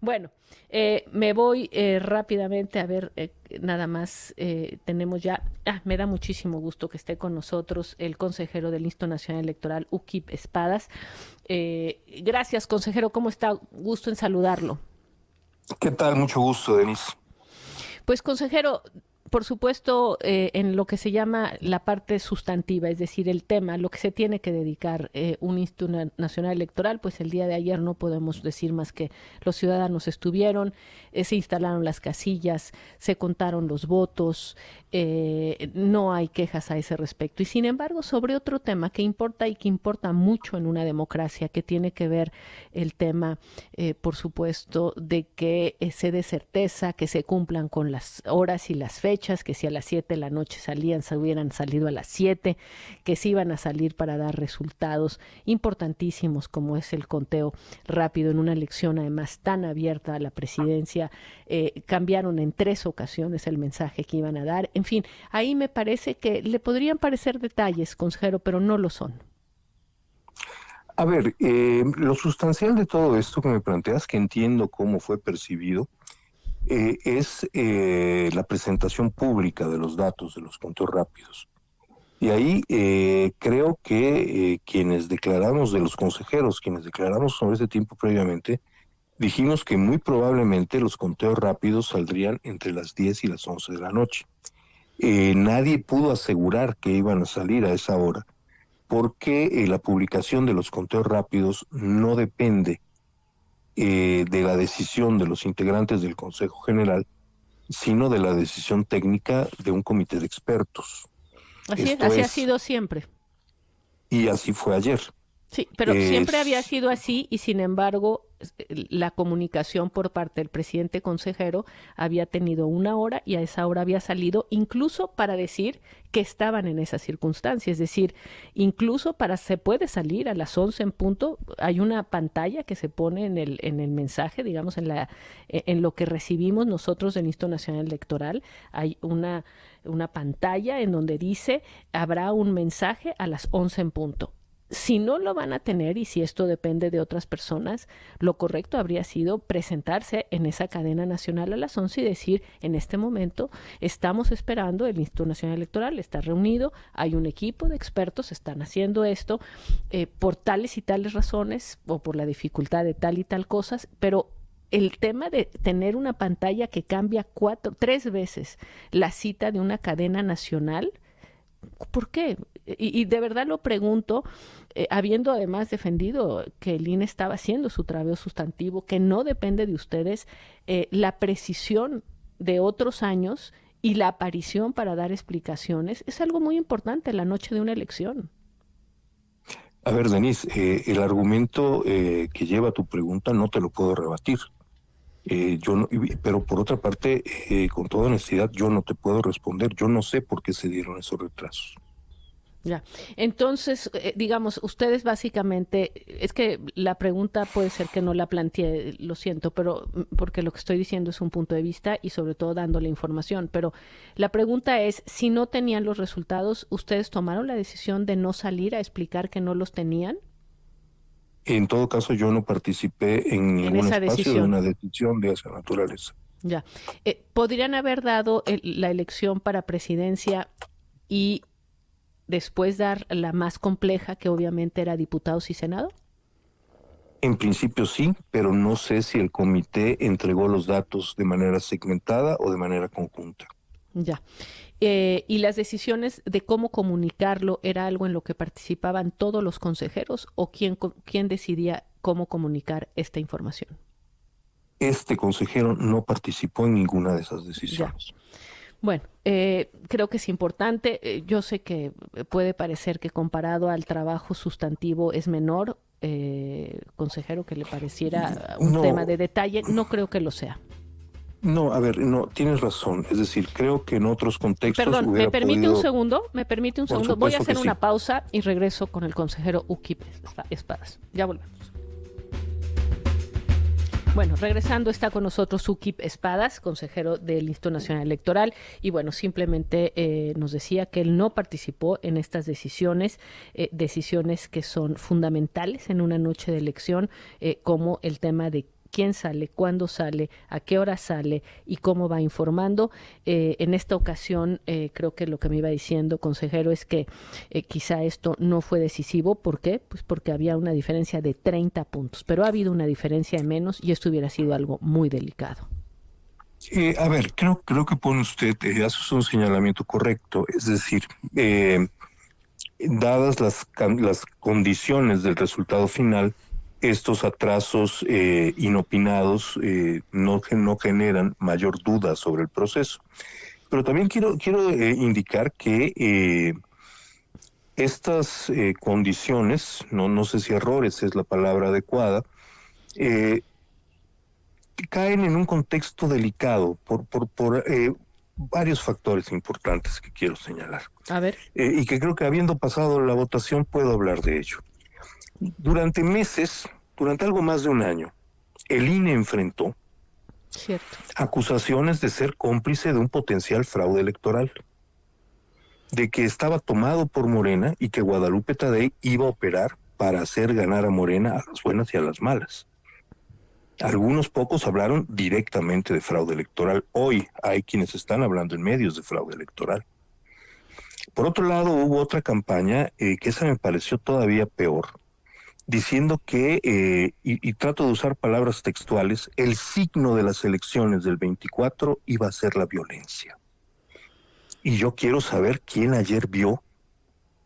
Bueno, me voy rápidamente a ver, nada más tenemos ya, me da muchísimo gusto que esté con nosotros el consejero del Instituto Nacional Electoral, Ukip Espadas. Gracias, consejero, ¿cómo está? Gusto en saludarlo. ¿Qué tal? Mucho gusto, Denise. Pues, consejero, por supuesto, en lo que se llama la parte sustantiva, es decir, el tema, lo que se tiene que dedicar un Instituto Nacional Electoral, pues el día de ayer no podemos decir más que los ciudadanos estuvieron, se instalaron las casillas, se contaron los votos, no hay quejas a ese respecto. Y sin embargo, sobre otro tema que importa y que importa mucho en una democracia, que tiene que ver el tema, por supuesto, de que se dé certeza, que se cumplan con las horas y las fechas, que si a las 7 de la noche salían, se hubieran salido a las 7, que si iban a salir para dar resultados importantísimos como es el conteo rápido en una elección además tan abierta a la presidencia. Cambiaron en 3 ocasiones el mensaje que iban a dar. En fin, ahí me parece que le podrían parecer detalles, consejero, pero no lo son. A ver, lo sustancial de todo esto que me planteas, que entiendo cómo fue percibido, es la presentación pública de los datos de los conteos rápidos. Y ahí creo que quienes declaramos, de los consejeros, quienes declaramos sobre ese tiempo previamente, dijimos que muy probablemente los conteos rápidos saldrían entre las 10 y las 11 de la noche. Nadie pudo asegurar que iban a salir a esa hora, porque la publicación de los conteos rápidos no depende de la decisión de los integrantes del Consejo General, sino de la decisión técnica de un comité de expertos. Así es, Esto así ha es, sido siempre. y así fue ayer. Sí, pero siempre había Es, sido así y sin embargo la comunicación por parte del presidente consejero había tenido una hora y a esa hora había salido incluso para decir que estaban en esa circunstancia, es decir, incluso para se puede salir a las 11 en punto, hay una pantalla que se pone en el mensaje, digamos en lo que recibimos nosotros del Instituto Nacional Electoral, hay una pantalla en donde dice habrá un mensaje a las 11 en punto. Si no lo van a tener y si esto depende de otras personas, lo correcto habría sido presentarse en esa cadena nacional a las 11 y decir, en este momento estamos esperando, el Instituto Nacional Electoral está reunido, hay un equipo de expertos, están haciendo esto por tales y tales razones o por la dificultad de tal y tal cosas, pero el tema de tener una pantalla que cambia 3 veces la cita de una cadena nacional, ¿por qué? Y de verdad lo pregunto, habiendo además defendido que el INE estaba haciendo su trabajo sustantivo, que no depende de ustedes, la precisión de otros años y la aparición para dar explicaciones es algo muy importante en la noche de una elección. a ver, Denise, el argumento que lleva tu pregunta no te lo puedo rebatir. Yo no, pero por otra parte, con toda honestidad, yo no te puedo responder. Yo no sé por qué se dieron esos retrasos. Ya. Entonces, digamos, ustedes básicamente, es que la pregunta puede ser que no la planteé, lo siento, pero porque lo que estoy diciendo es un punto de vista y sobre todo dándole información, pero la pregunta es, si no tenían los resultados, ¿ustedes tomaron la decisión de no salir a explicar que no los tenían En todo caso, yo no participé en en ningún esa espacio de decisión? una decisión de esa naturaleza. Ya. ¿Podrían haber dado la elección para presidencia y después dar la más compleja, que obviamente era diputados y senado? En principio sí, pero no sé si el comité entregó los datos de manera segmentada o de manera conjunta. Ya. ¿Y las decisiones de cómo comunicarlo era algo en lo que participaban todos los consejeros o quién decidía cómo comunicar esta información? Este consejero no participó en ninguna de esas Ya. decisiones. Bueno, creo que es importante. Yo sé que puede parecer que comparado al trabajo sustantivo es menor, consejero, que le pareciera un tema de No, detalle. No creo que lo sea. no, a ver, no, tienes razón. Es decir, creo que en otros contextos Perdón, ¿me hubiera permite un podido, segundo? ¿Me permite un por segundo? Voy a supuesto que hacer sí. una pausa y regreso con el consejero Ukip Espadas. Ya volvemos. Bueno, regresando está con nosotros Ukip Espadas, consejero del Instituto Nacional Electoral, y bueno, simplemente nos decía que él no participó en estas decisiones, decisiones que son fundamentales en una noche de elección, como el tema de quién sale, cuándo sale, a qué hora sale y cómo va informando. En esta ocasión, creo que lo que me iba diciendo, consejero, es que quizá esto no fue decisivo. ¿Por qué? Pues porque había una diferencia de 30 puntos, pero ha habido una diferencia de menos y esto hubiera sido algo muy delicado. A ver, creo que pone usted, hace un señalamiento correcto, es decir, dadas las condiciones del resultado final, estos atrasos inopinados no generan mayor duda sobre el proceso. Pero también quiero indicar que estas condiciones, no sé si errores es la palabra adecuada, caen en un contexto delicado por varios factores importantes que quiero señalar. A ver. Y que creo que habiendo pasado la votación puedo hablar de ello. Durante meses, durante algo más de un año, el INE enfrentó acusaciones de ser cómplice de un potencial fraude electoral, de que estaba tomado por Morena y que Guadalupe Tadei iba a operar para hacer ganar a Morena a las buenas y a las malas. Algunos pocos hablaron directamente de fraude electoral. Hoy hay quienes están hablando en medios de fraude electoral. Por otro lado, hubo otra campaña que esa me pareció todavía peor, diciendo que, y trato de usar palabras textuales, el signo de las elecciones del 24 iba a ser la violencia. Y yo quiero saber quién ayer vio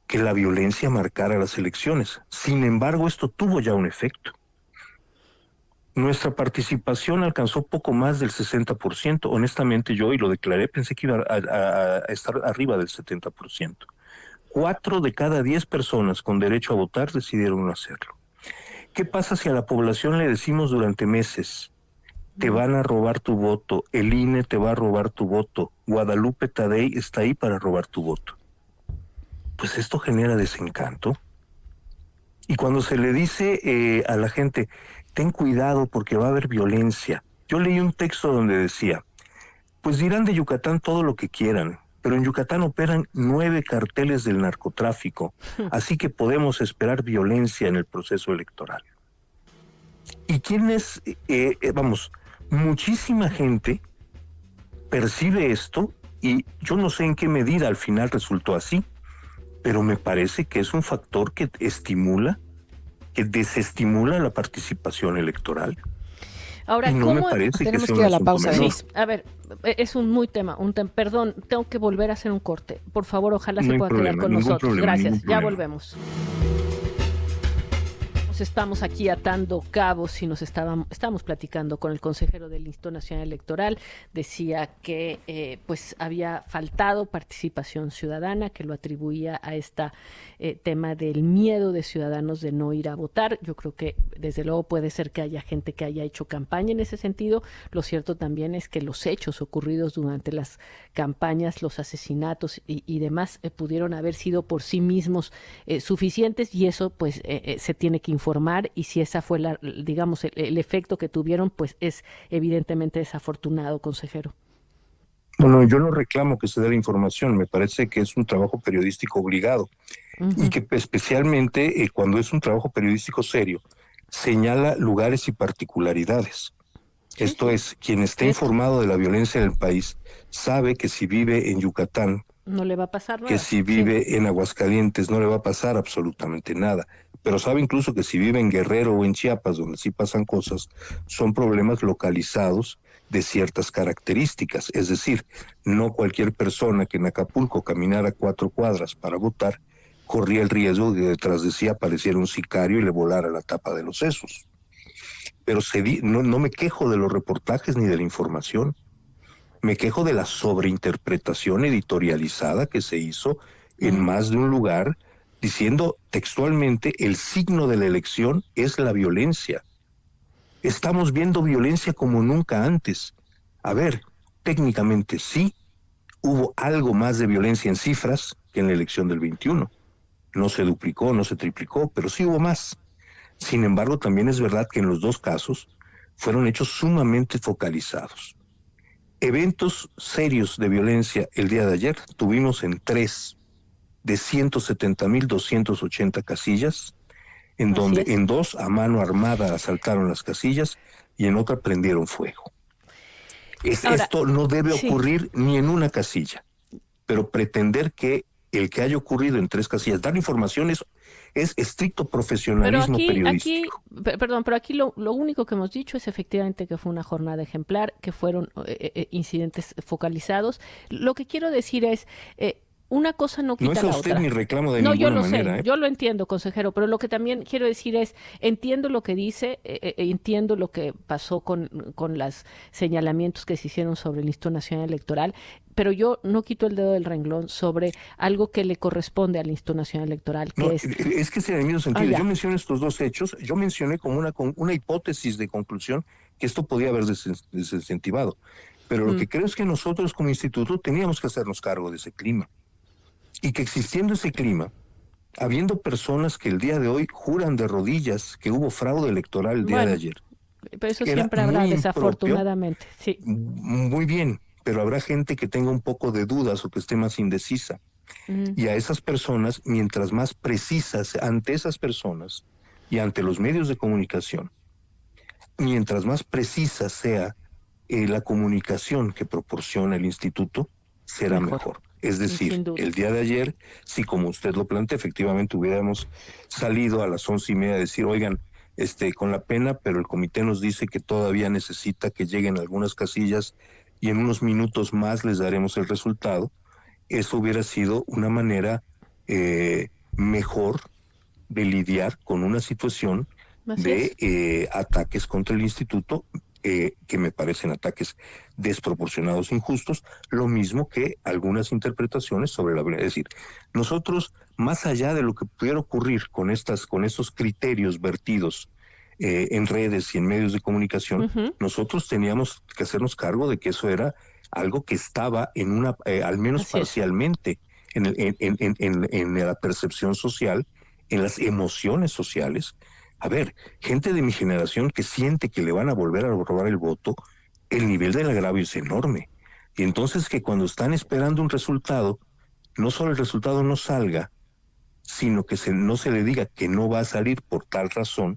que la violencia marcara las elecciones. Sin embargo, esto tuvo ya un efecto. Nuestra participación alcanzó poco más del 60%. Honestamente, yo, y lo declaré, pensé que iba a estar arriba del 70%. 4 de cada 10 personas con derecho a votar decidieron no hacerlo. ¿Qué pasa si a la población le decimos durante meses, te van a robar tu voto, el INE te va a robar tu voto, Guadalupe Tadei está ahí para robar tu voto? Pues esto genera desencanto. Y cuando se le dice a la gente, ten cuidado porque va a haber violencia. Yo leí un texto donde decía, pues dirán de Yucatán todo lo que quieran, pero en Yucatán operan 9 carteles del narcotráfico, así que podemos esperar violencia en el proceso electoral. ¿Y quiénes, muchísima gente percibe esto y yo no sé en qué medida al final resultó así, pero me parece que es un factor que estimula, que desestimula la participación electoral. Ahora, no ¿cómo? Me parece tenemos que que ir a la pausa, Sí, a ver, es un tema, perdón, tengo que volver a hacer un corte. Por favor, ojalá se pueda quedar con nosotros. Gracias, ya volvemos. Estamos aquí atando cabos y estamos platicando con el consejero del Instituto Nacional Electoral. Decía que pues había faltado participación ciudadana, que lo atribuía a este tema del miedo de ciudadanos de no ir a votar. Yo creo que desde luego puede ser que haya gente que haya hecho campaña en ese sentido. Lo cierto también es que los hechos ocurridos durante las campañas, los asesinatos y demás pudieron haber sido por sí mismos suficientes, y eso pues se tiene que informar, y si esa fue el efecto que tuvieron, pues es evidentemente desafortunado, consejero. No, yo no reclamo que se dé la información, me parece que es un trabajo periodístico obligado, y que especialmente cuando es un trabajo periodístico serio, señala lugares y particularidades. Esto es, quien esté informado de la violencia en el país sabe que si vive en Yucatán, no le va a pasar nada. Que si vive en Aguascalientes no le va a pasar absolutamente nada. Pero sabe incluso que si vive en Guerrero o en Chiapas, donde sí pasan cosas, son problemas localizados de ciertas características. Es decir, no cualquier persona que en Acapulco caminara 4 cuadras para votar corría el riesgo de que detrás de sí apareciera un sicario y le volara la tapa de los sesos. Pero no me quejo de los reportajes ni de la información. Me quejo de la sobreinterpretación editorializada que se hizo en más de un lugar, diciendo textualmente, el signo de la elección es la violencia. Estamos viendo violencia como nunca antes. A ver, técnicamente sí, hubo algo más de violencia en cifras que en la elección del 21. No se duplicó, no se triplicó, pero sí hubo más. Sin embargo, también es verdad que en los dos casos fueron hechos sumamente focalizados. Eventos serios de violencia el día de ayer tuvimos en 3 de 170,280 casillas, en donde en 2 a mano armada asaltaron las casillas y en otra prendieron fuego. Ahora, Esto no debe sí. ocurrir ni en una casilla, pero pretender que el que haya ocurrido en 3 casillas, dar información es estricto Pero profesionalismo periodístico. perdón, pero aquí lo único que hemos dicho es efectivamente que fue una jornada ejemplar, que fueron incidentes focalizados. Lo que quiero decir es, una cosa no No quita es a la usted otra. mi reclamo de No, yo ninguna lo sé, manera, ¿eh? yo lo entiendo, consejero, pero lo que también quiero decir es, entiendo lo que dice, entiendo lo que pasó con los señalamientos que se hicieron sobre el Instituto Nacional Electoral, pero yo no quito el dedo del renglón sobre algo que le corresponde al Instituto Nacional Electoral, No, que es, es que es en el mismo sentido. Yo ya, mencioné estos 2 hechos, yo mencioné como una hipótesis de conclusión que esto podía haber desincentivado. Pero lo mm, que creo es que nosotros como instituto teníamos que hacernos cargo de ese clima. Y que existiendo ese clima, habiendo personas que el día de hoy juran de rodillas que hubo fraude electoral el día de bueno, ayer, pero eso era siempre habrá, muy impropio, desafortunadamente, sí. muy bien, pero habrá gente que tenga un poco de dudas o que esté más indecisa. Mm, Y a esas personas, mientras más precisas ante esas personas y ante los medios de comunicación, mientras más precisa sea la comunicación que proporciona el instituto, será mejor, mejor. Es sí, decir, sin duda. el día de ayer, si como usted lo plantea, efectivamente hubiéramos salido a las 11:30 a decir, oigan, con la pena, pero el comité nos dice que todavía necesita que lleguen algunas casillas y en unos minutos más les daremos el resultado. Eso hubiera sido una manera mejor de lidiar con una situación Así de es. ataques contra el instituto, que me parecen ataques desproporcionados, injustos, lo mismo que algunas interpretaciones sobre la... Es decir, nosotros, más allá de lo que pudiera ocurrir con estos criterios vertidos en redes y en medios de comunicación, Ujú, nosotros teníamos que hacernos cargo de que eso era algo que estaba al menos así es. parcialmente, en la percepción social, en las emociones sociales. A ver, gente de mi generación que siente que le van a volver a robar el voto, el nivel del agravio es enorme. Y entonces que cuando están esperando un resultado, no solo el resultado no salga, sino que no se le diga que no va a salir por tal razón,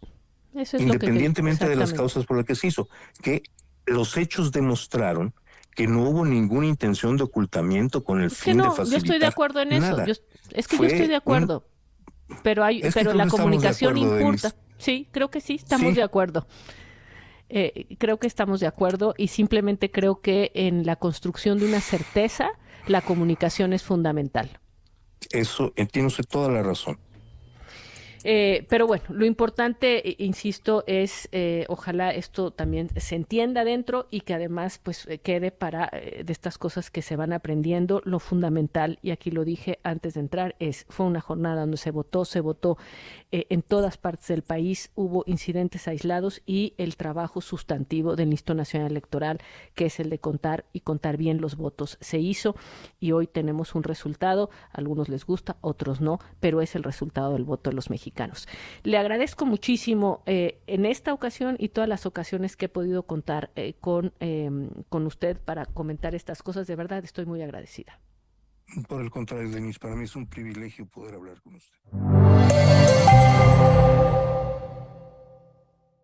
Eso es lo que quería, independientemente de las exactamente. causas por las que se hizo, que los hechos demostraron que no hubo ninguna intención de ocultamiento con el Es que fin de no, yo estoy de facilitar acuerdo en eso. nada. Es que yo estoy Fue de un... acuerdo, Es que pero creo la que estamos de comunicación acuerdo, importa. Denis. Sí, creo que sí, estamos Sí, de acuerdo. Creo que estamos de acuerdo y simplemente creo que en la construcción de una certeza, la comunicación es fundamental. eso, tiene usted toda la razón. Pero bueno, lo importante, insisto, es ojalá esto también se entienda dentro y que además pues quede para de estas cosas que se van aprendiendo. Lo fundamental, y aquí lo dije antes de entrar, fue una jornada donde se votó en todas partes del país, hubo incidentes aislados y el trabajo sustantivo del Instituto Nacional Electoral, que es el de contar y contar bien los votos, se hizo y hoy tenemos un resultado, a algunos les gusta, otros no, pero es el resultado del voto de los mexicanos. Le agradezco muchísimo en esta ocasión y todas las ocasiones que he podido contar con usted para comentar estas cosas. De verdad, estoy muy agradecida. Por el contrario, Denis, para mí es un privilegio poder hablar con usted.